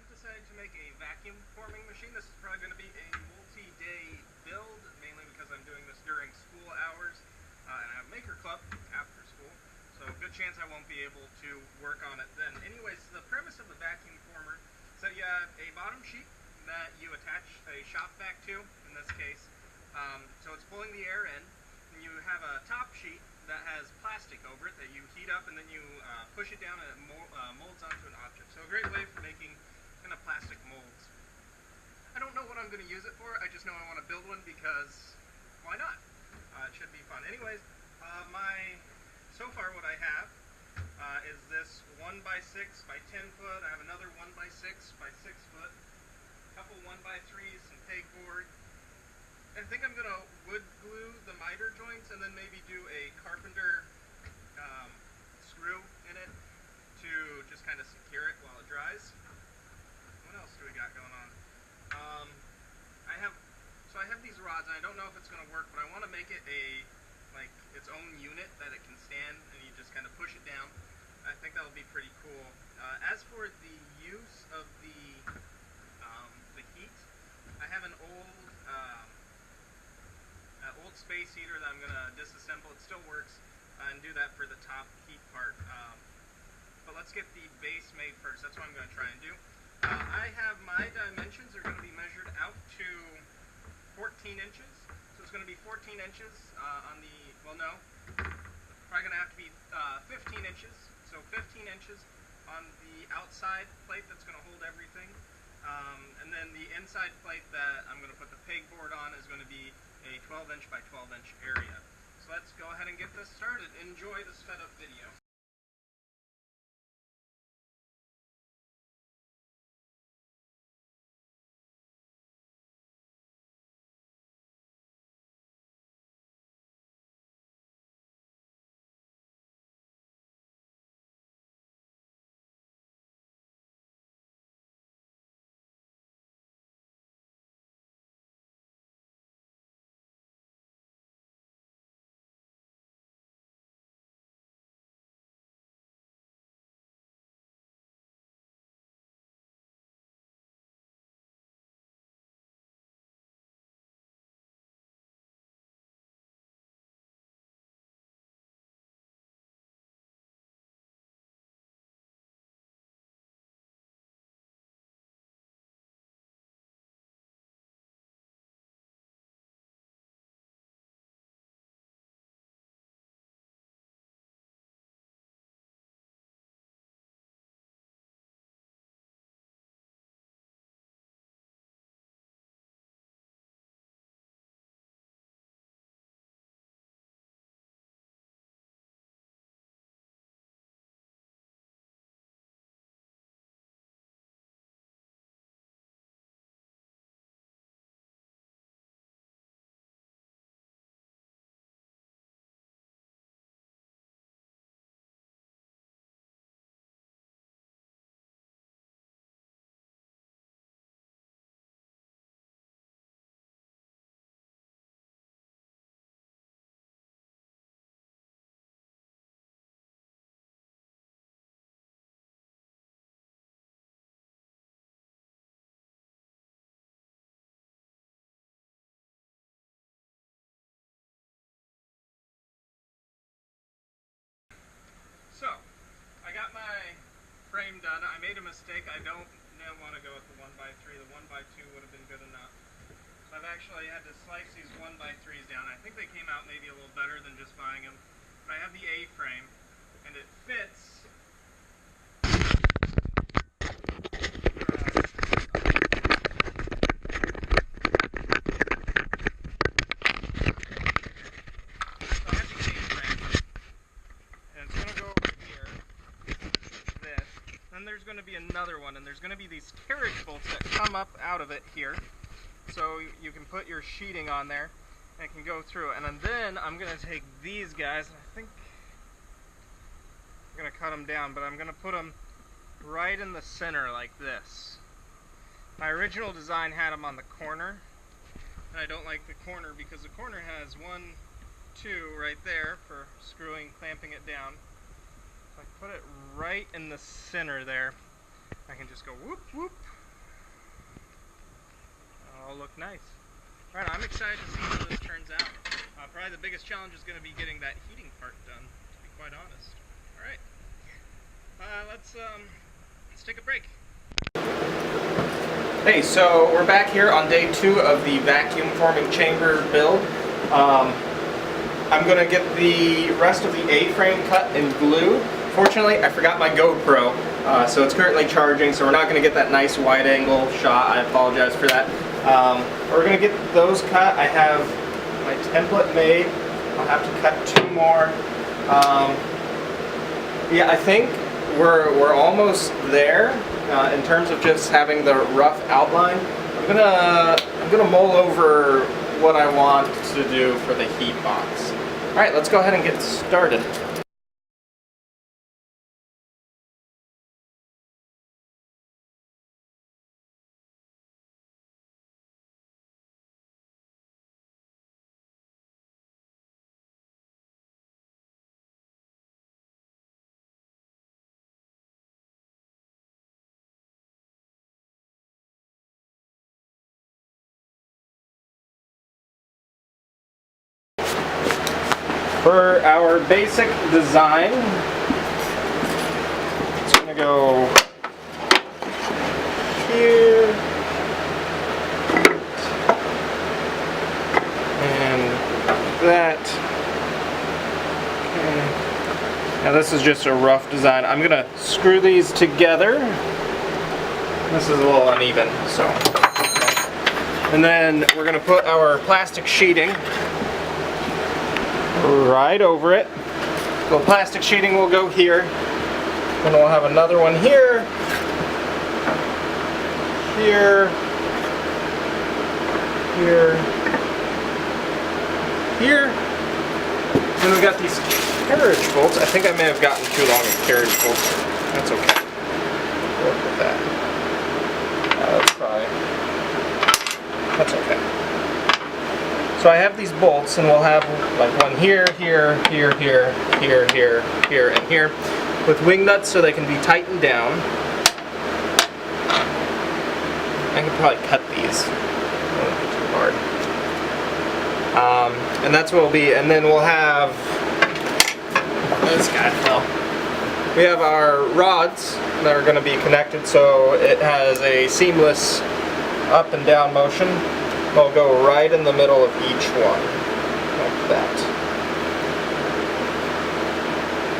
I've decided to make a vacuum forming machine. This is probably going to be a multi-day build, mainly because I'm doing this during school hours, and I have Maker Club after school, so good chance I won't be able to work on it then. Anyways, the premise of the vacuum former is that you have a bottom sheet that you attach a shop vac to, in this case, so it's pulling the air in, and you have a top sheet that has plastic over it that you heat up, and then you push it down and it molds onto an object. So a great way for making kind of plastic molds. I don't know what I'm going to use it for, I just know I want to build one because why not? It should be fun. Anyways, so far what I have is this 1x6 by 10 foot. I have another 1x6 by 6 foot, a couple 1x3s, some pegboard. I think I'm going to wood glue the miter joints and then maybe do a carpenter screw in it to just kind of secure it while it dries. What else do we got going on? I have these rods, and I don't know if it's going to work, but I want to make it its own unit that it can stand, and you just kind of push it down. I think that would be pretty cool. As for the use of the heat, I have an old space heater that I'm going to disassemble. It still works, and do that for the top heat part. But let's get the base made first. That's what I'm going to try and do. I have my dimensions are going to be measured out to 14 inches. So it's going to be 14 inches on the, well no, probably going to have to be 15 inches. So 15 inches on the outside plate that's going to hold everything. And then the inside plate that I'm going to put the pegboard on is going to be a 12-inch by 12-inch area. So let's go ahead and get this started. Enjoy the setup video. So, I got my frame done. I made a mistake. I don't want to go with the 1x3. The 1x2 would have been good enough. So I've actually had to slice these 1x3s down. I think they came out maybe a little better than just buying them. But I have the A-frame, and it fits. There's going to be another one, and there's going to be these carriage bolts that come up out of it here, so you can put your sheeting on there and it can go through. And then I'm going to take these guys, and I think I'm going to cut them down, but I'm going to put them right in the center like this. My original design had them on the corner, and I don't like the corner because the corner has 1, 2 right there for screwing, clamping it down. I put it right in the center there. I can just go whoop whoop. All look nice. Alright, I'm excited to see how this turns out. Probably the biggest challenge is going to be getting that heating part done, to be quite honest. Alright, let's take a break. Hey, so we're back here on day 2 of the vacuum forming chamber build. I'm going to get the rest of the A-frame cut in glue. Fortunately, I forgot my GoPro, so it's currently charging, so we're not going to get that nice wide-angle shot. I apologize for that. We're going to get those cut. I have my template made. I'll have to cut 2 more. Yeah, I think we're almost there in terms of just having the rough outline. I'm gonna mull over what I want to do for the heat box. All right, let's go ahead and get started. For our basic design, it's going to go here and that. Okay. Now this is just a rough design. I'm going to screw these together. This is a little uneven, so. And then we're going to put our plastic sheeting right over it. The plastic sheeting will go here. Then we'll have another one here, here, here, here. Then we got these carriage bolts. I think I may have gotten too long of carriage bolts. That's okay. Work with that. That's okay. So I have these bolts, and we'll have like one here, here, here, here, here, here, here, and here, with wing nuts so they can be tightened down. I could probably cut these. It won't be too hard. And that's what will be. And then we'll have this guy fell. We have our rods that are going to be connected, so it has a seamless up and down motion. They'll go right in the middle of each one, like that.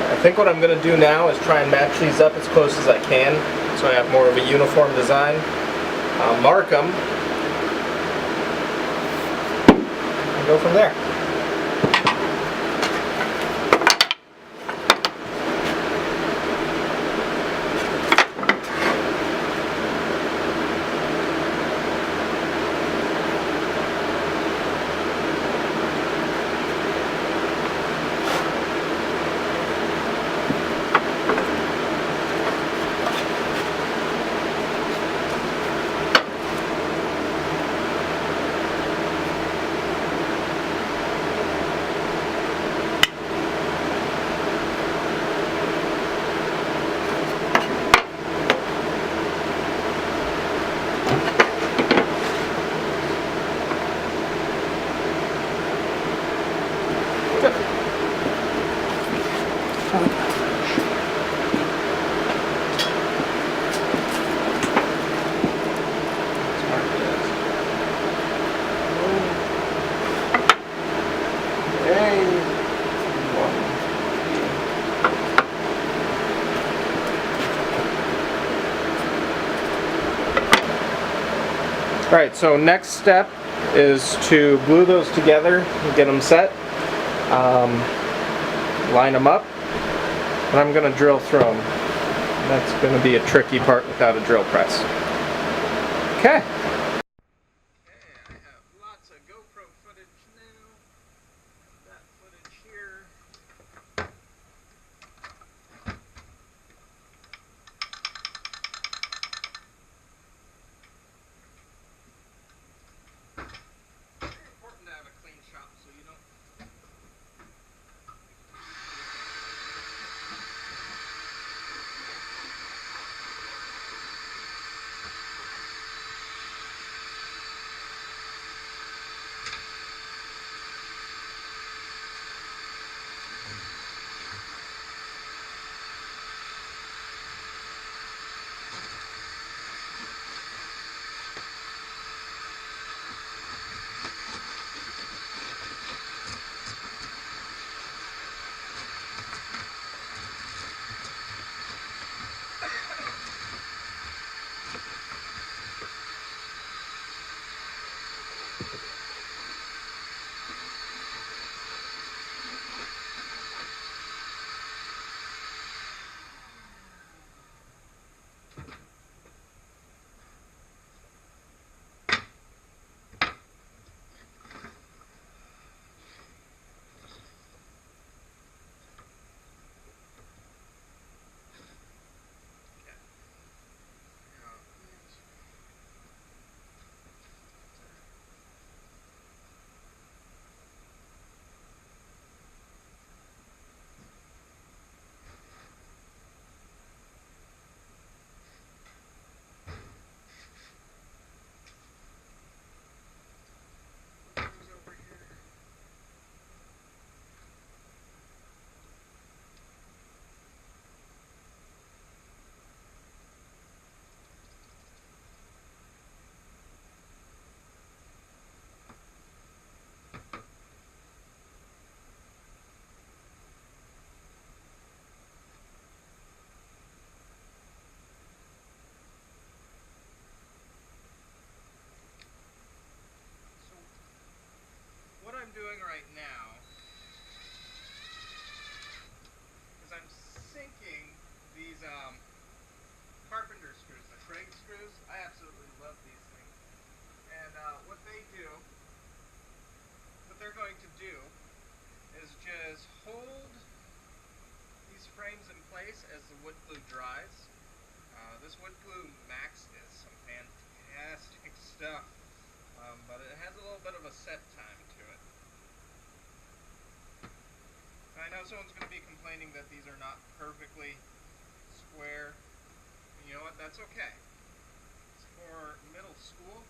I think what I'm going to do now is try and match these up as close as I can, so I have more of a uniform design. I'll mark them, and go from there. Alright, so next step is to glue those together and get them set. Line them up, and I'm going to drill through them. That's going to be a tricky part without a drill press. Okay. I have lots of GoPro footage now. That footage here. Very important to have a clean shop so you don't. I'm doing right now is I'm sinking these carpenter screws, the Craig screws. I absolutely love these things. And what they're going to do is just hold these frames in place as the wood glue dries. This wood glue Max is some fantastic stuff, but it has a little bit of a set time to it. I know someone's going to be complaining that these are not perfectly square. And you know what? That's okay. It's for middle school.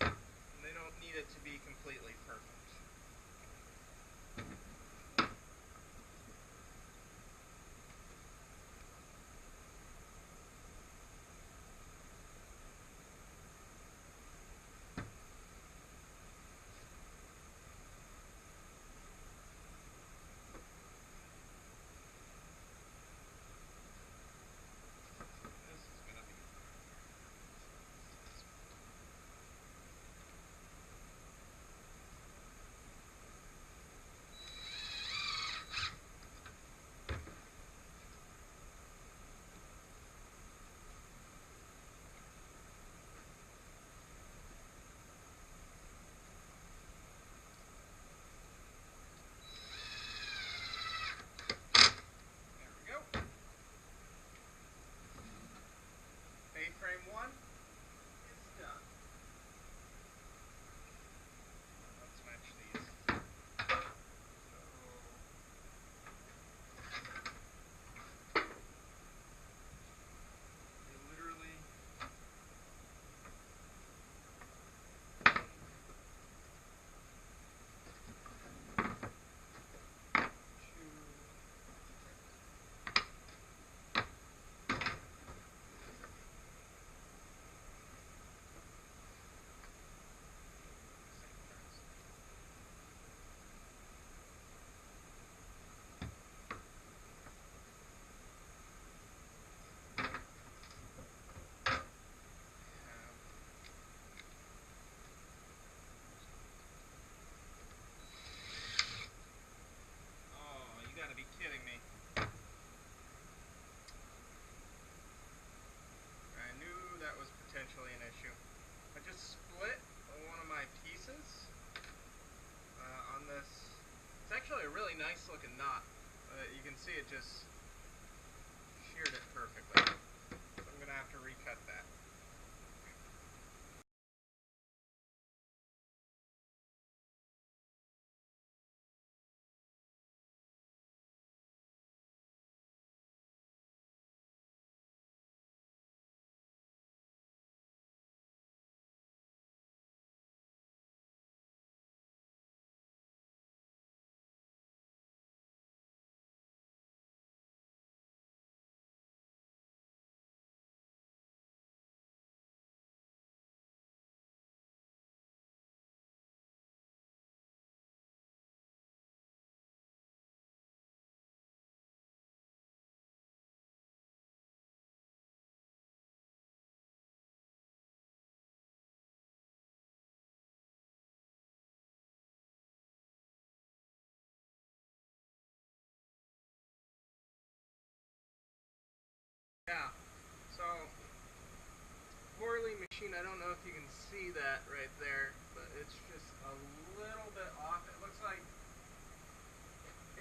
And they don't need it to be completely perfect. This is going to be there we go. A-frame 1 is done. Let's match these. They literally Oh, you gotta be kidding me. I knew that was potentially an issue. I just split one of my pieces on this. It's actually a really nice looking knot. You can see it just sheared it perfectly. So I'm gonna have to recut that. Yeah. So poorly machined. I don't know if you can see that right there, but it's just a little bit off. It looks like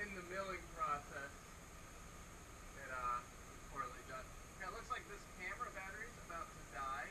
in the milling process it was poorly done. Yeah, it looks like this camera battery's about to die.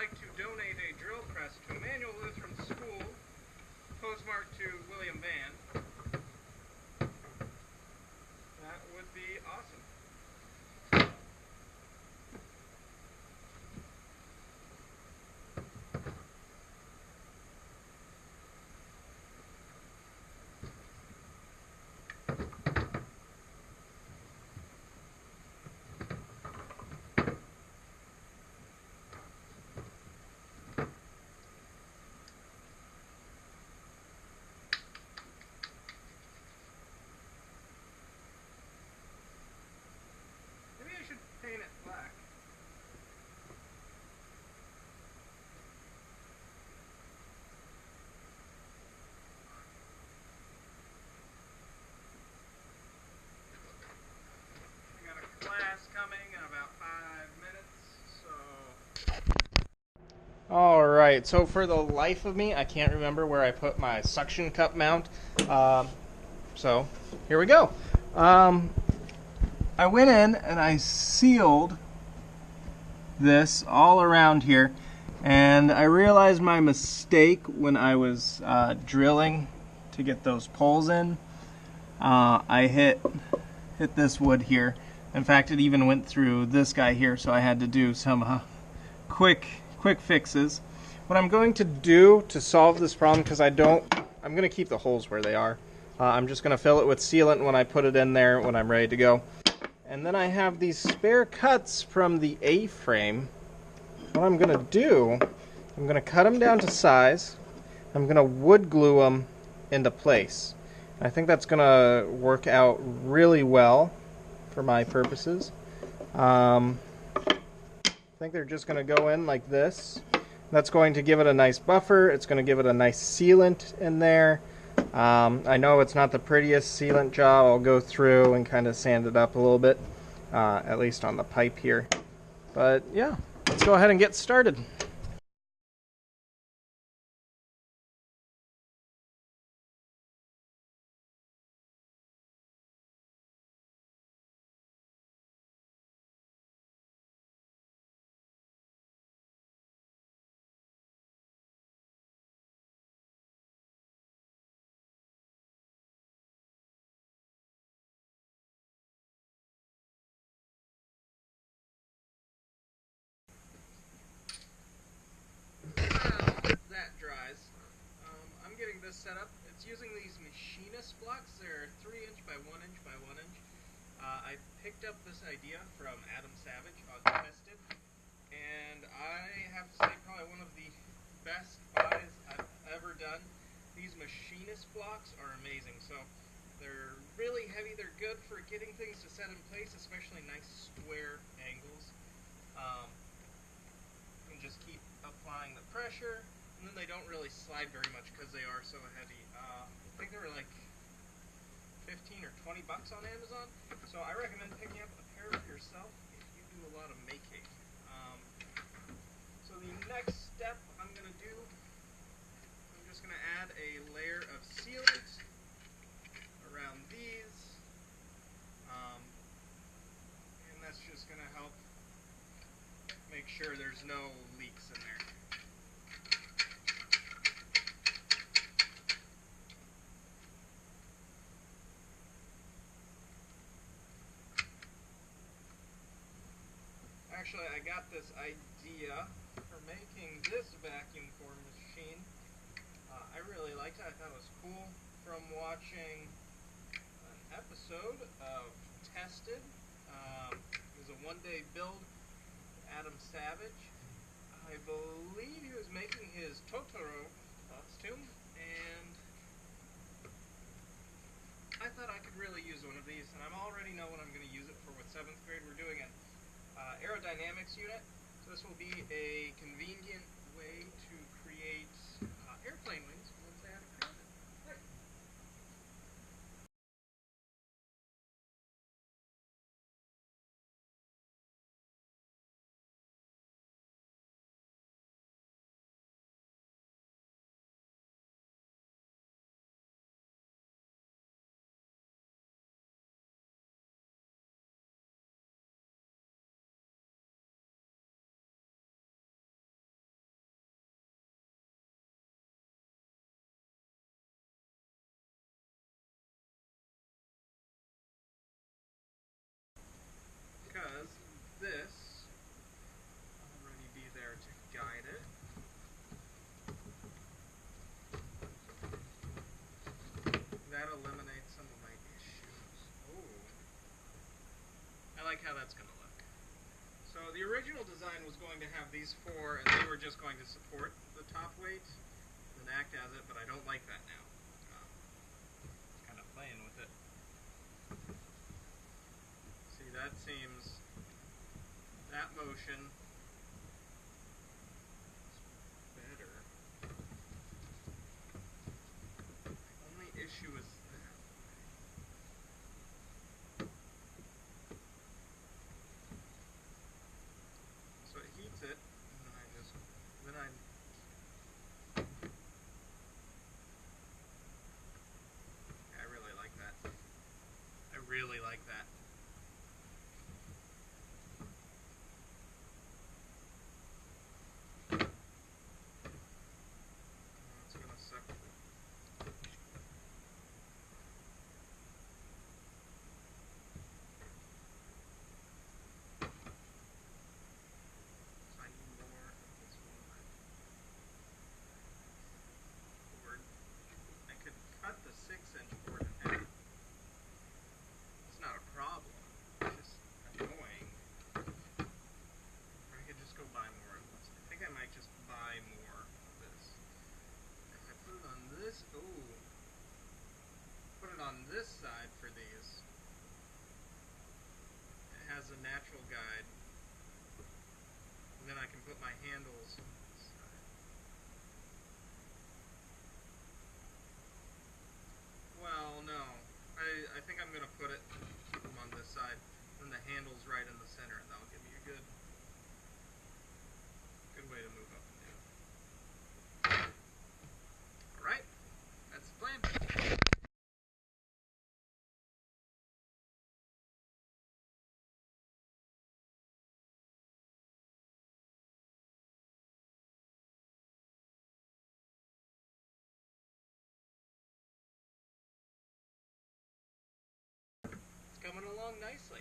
like to donate a drill press to Emmanuel Lutheran School, postmarked to William Van, that would be awesome. Maybe I should paint it black. I got a class coming in about 5 minutes, so... Alright, so for the life of me, I can't remember where I put my suction cup mount. So, here we go. I went in and I sealed this all around here, and I realized my mistake when I was drilling to get those poles in. I hit this wood here. In fact, it even went through this guy here, so I had to do some quick fixes. What I'm going to do to solve this problem, because I'm going to keep the holes where they are. I'm just going to fill it with sealant when I put it in there when I'm ready to go. And then I have these spare cuts from the A-frame. What I'm going to do, I'm going to cut them down to size. I'm going to wood glue them into place. I think that's going to work out really well for my purposes. I think they're just going to go in like this. That's going to give it a nice buffer. It's going to give it a nice sealant in there. I know it's not the prettiest sealant job. I'll go through and kind of sand it up a little bit, at least on the pipe here. But yeah, let's go ahead and get started. That dries. I'm getting this set up. It's using these machinist blocks. They're 3" by 1" by 1". I picked up this idea from Adam Savage on Tested, and I have to say probably one of the best buys I've ever done. These machinist blocks are amazing. So they're really heavy. They're good for getting things to set in place, especially nice square angles. You can just keep applying the pressure. And then they don't really slide very much because they are so heavy. I think they were like 15 or 20 bucks on Amazon. So I recommend picking up a pair for yourself if you do a lot of making. So the next step I'm going to do, I'm just going to add a layer of sealant around these. And that's just going to help make sure there's no leaks in there. Actually, I got this idea for making this vacuum form machine. I really liked it. I thought it was cool from watching an episode of Tested. It was a one-day build. Adam Savage. I believe he was making his Totoro costume, and I thought I could really use one of these, and I already know what I'm going to use it for with 7th grade. We're doing an aerodynamics unit, so this will be a convenient way to create airplane wings. like how that's going to look. So the original design was going to have these four, and they were just going to support the top weight and act as it, but I don't like that now. Just kind of playing with it. See, that seems, that motion is better. The only issue is that. So it heats it, and then I really like that. I really like that. It's gonna suck. So I need more of this one board. I could cut the 6-inch board in half. It's not a problem. It's just annoying. Or I could just go buy more of this. I think I might just buy more of this. If I put it on this, ooh. Put it on this side for these. It has a natural guide. And then I can put my handles on this side. Well, no. I think I'm going to put it on this side. And the handle's right in the center, and that'll give me a good way to move up and down. Alright, that's the plan. It's coming along nicely.